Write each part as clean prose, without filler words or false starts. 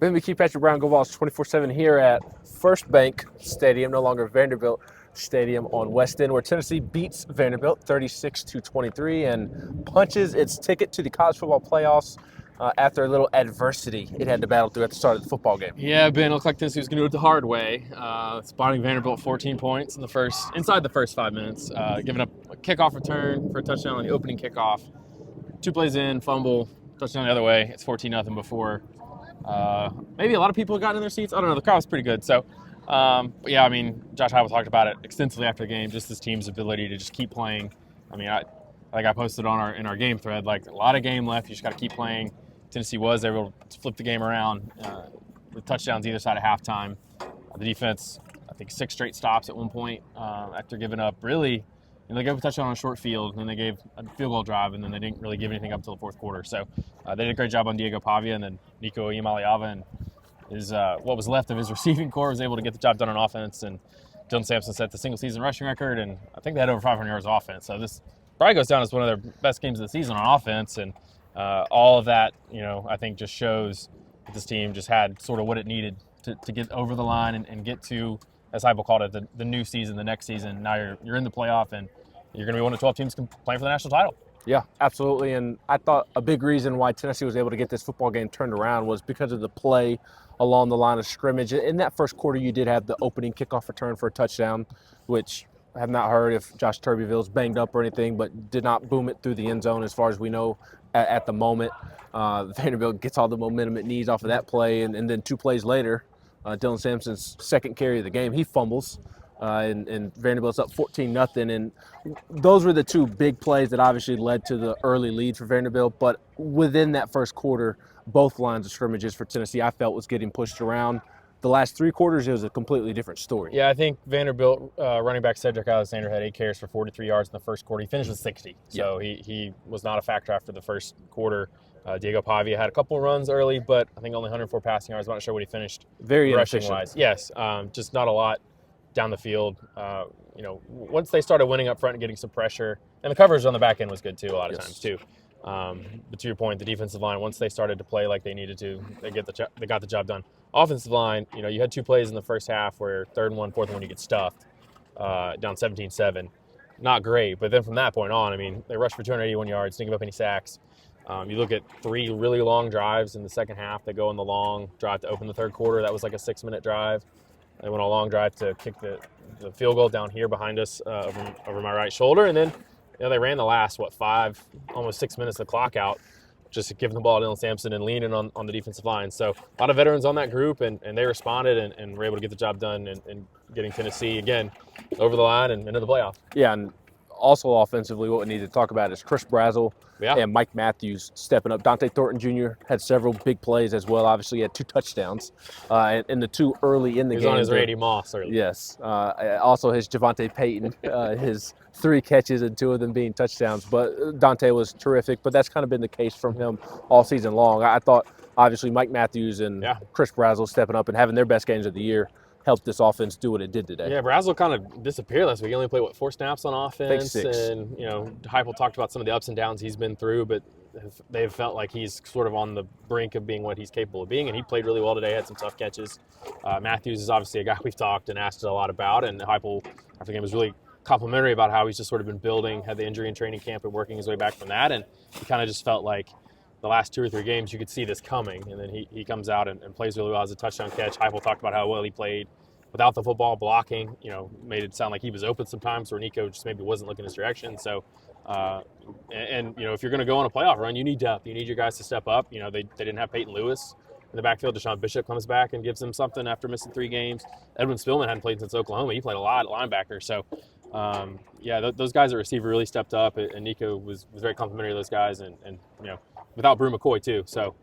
Ben McKee, Patrick Brown, Go Vols 24/7 here at First Bank Stadium, no longer Vanderbilt Stadium on West End, where Tennessee beats Vanderbilt 36-23 and punches its ticket to the college football playoffs after a little adversity it had to battle through at the start of the football game. Yeah, Ben, it looked like Tennessee was going to do it the hard way, spotting Vanderbilt 14 points inside the first 5 minutes, giving up a kickoff return for a touchdown on the opening kickoff. 2 plays in, fumble, touchdown the other way. It's 14-0 before. Maybe a lot of people had gotten in their seats. I don't know. The crowd was pretty good. So, but yeah, I mean, Josh Heupel talked about it extensively after the game, just this team's ability to just keep playing. I mean, I posted in our game thread, like a lot of game left. You just got to keep playing. Tennessee was able to flip the game around with touchdowns either side of halftime. The defense, I think 6 straight stops at one point after giving up really. And they gave a touchdown on a short field, and then they gave a field goal drive, and then they didn't really give anything up until the fourth quarter. So they did a great job on Diego Pavia, and then Nico Iamaleava and his what was left of his receiving core was able to get the job done on offense. And Dylan Sampson set the single-season rushing record, and I think they had over 500 yards of offense. So this probably goes down as one of their best games of the season on offense. And all of that, I think just shows that this team just had sort of what it needed to get over the line and get to, as Heupel called it, the new season, the next season. Now you're in the playoff, and you're going to be one of 12 teams playing for the national title. Yeah, absolutely. And I thought a big reason why Tennessee was able to get this football game turned around was because of the play along the line of scrimmage. In that first quarter, you did have the opening kickoff return for a touchdown, which I have not heard if Josh Turbeville's banged up or anything, but did not boom it through the end zone as far as we know at the moment. Vanderbilt gets all the momentum it needs off of that play. And then 2 plays later, Dylan Sampson's second carry of the game, he fumbles. And Vanderbilt's up 14-0, and those were the 2 big plays that obviously led to the early lead for Vanderbilt. But within that first quarter, both lines of scrimmages for Tennessee I felt was getting pushed around. The last 3 quarters, it was a completely different story. Yeah, I think Vanderbilt running back Cedric Alexander had 8 carries for 43 yards in the first quarter. He finished with 60, so he was not a factor after the first quarter. Diego Pavia had a couple of runs early, but I think only 104 passing yards. I'm not sure what he finished very rushing-wise. Yes, just not a lot down the field. Once they started winning up front and getting some pressure, and the coverage on the back end was good too a lot of times too. But to your point, the defensive line, once they started to play like they needed to, they got the job done. Offensive line, you had 2 plays in the first half where 3rd and 1, 4th and 1, you get stuffed down 17-7. Not great, but then from that point on, I mean, they rushed for 281 yards, didn't give up any sacks. You look at 3 really long drives in the second half. They go on the long drive to open the third quarter. That was like a 6-minute drive. They went on a long drive to kick the field goal down here behind us over my right shoulder. And then they ran the last, 5, almost 6 minutes of the clock out, just giving the ball to Dylan Sampson and leaning on the defensive line. So a lot of veterans on that group, and they responded and were able to get the job done and getting Tennessee, again, over the line and into the playoff. Yeah, and also offensively, what we need to talk about is Chris Brazzell and Mike Matthews stepping up. Dante Thornton Jr. had several big plays as well. Obviously, he had 2 touchdowns and the 2 early in the game. He was on his Randy Moss early. Yes. Also his Javonte Payton, his 3 catches and 2 of them being touchdowns. But Dante was terrific, but that's kind of been the case from him all season long. I thought, obviously, Mike Matthews and Chris Brazzell stepping up and having their best games of the year helped this offense do what it did today. Yeah, Brazzell kind of disappeared last week. He only played, 4 snaps on offense? 6. And, Heupel talked about some of the ups and downs he's been through, but they've felt like he's sort of on the brink of being what he's capable of being, and he played really well today, had some tough catches. Matthews is obviously a guy we've talked and asked a lot about, and Heupel, after the game, was really complimentary about how he's just sort of been building, had the injury in training camp and working his way back from that, and he kind of just felt like the last 2 or 3 games you could see this coming, and then he comes out and plays really well as a touchdown catch. Heupel talked about how well he played without the football, blocking, made it sound like he was open sometimes where Nico just maybe wasn't looking his direction. So, if you're going to go on a playoff run, you need depth. You need your guys to step up. They didn't have Peyton Lewis in the backfield. Deshaun Bishop comes back and gives them something after missing 3 games. Edwin Spillman hadn't played since Oklahoma. He played a lot at linebacker. So, those guys at receiver really stepped up, and Nico was very complimentary of those guys, and without Brew McCoy too. So,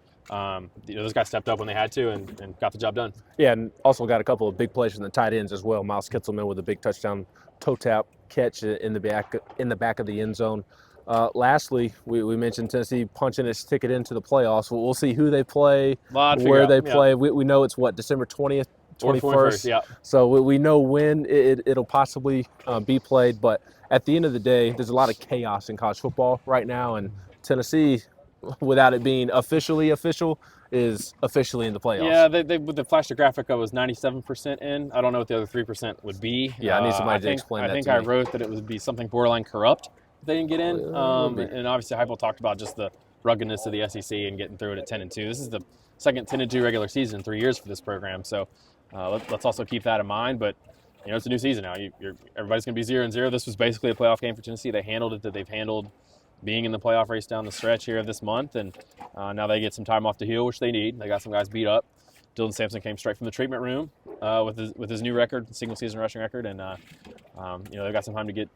those guys stepped up when they had to and got the job done. Yeah, and also got a couple of big plays from the tight ends as well. Miles Kitzelman with a big touchdown toe tap catch in the back of the end zone. Lastly, we mentioned Tennessee punching its ticket into the playoffs. We'll see who they play, where they play. We know it's December 20th, 21st. Yeah. So we know when it'll possibly be played. But at the end of the day, there's a lot of chaos in college football right now, and Tennessee without it being officially official, is officially in the playoffs. Yeah, they with the flash the graphic, I was 97% in. I don't know what the other 3% would be. Yeah, I need somebody to explain that I think to I me. wrote that it would be something borderline corrupt if they didn't get in. Would be. And obviously, Heupel talked about just the ruggedness of the SEC and getting through it at 10-2. This is the second 10-2 regular season in 3 years for this program. So let's also keep that in mind. But it's a new season now. Everybody's going to be 0-0. This was basically a playoff game for Tennessee. They handled it that they've handled being in the playoff race down the stretch here this month, and now they get some time off to heal, which they need. They got some guys beat up. Dylan Sampson came straight from the treatment room with his new record, single season rushing record, and they've got some time to get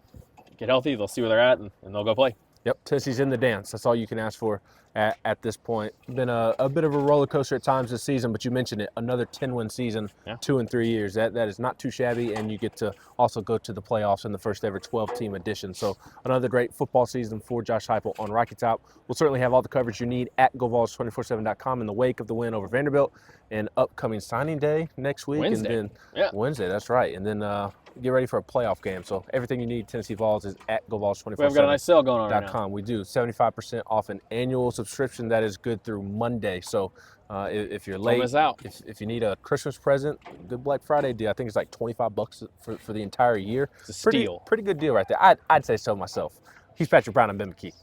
healthy. They'll see where they're at, and they'll go play. Yep, Tennessee's in the dance. That's all you can ask for at this point. Been a bit of a roller coaster at times this season, but you mentioned it, another 10-win season, 2 in 3 years. That is not too shabby, and you get to also go to the playoffs in the first ever 12-team edition. So another great football season for Josh Heupel on Rocky Top. We'll certainly have all the coverage you need at GoVols247.com in the wake of the win over Vanderbilt and upcoming signing day next week. Wednesday. And then Wednesday, that's right. And then get ready for a playoff game. So everything you need Tennessee Vols is at GoVols247.com. We've got a nice sale going on right now. We do 75% off an annual subscription that is good through Monday. So if you're late, don't miss out. If you need a Christmas present, good Black Friday deal. I think it's like $25 for the entire year. It's a steal. Pretty good deal right there. I'd say so myself. He's Patrick Brown and Ben McKee.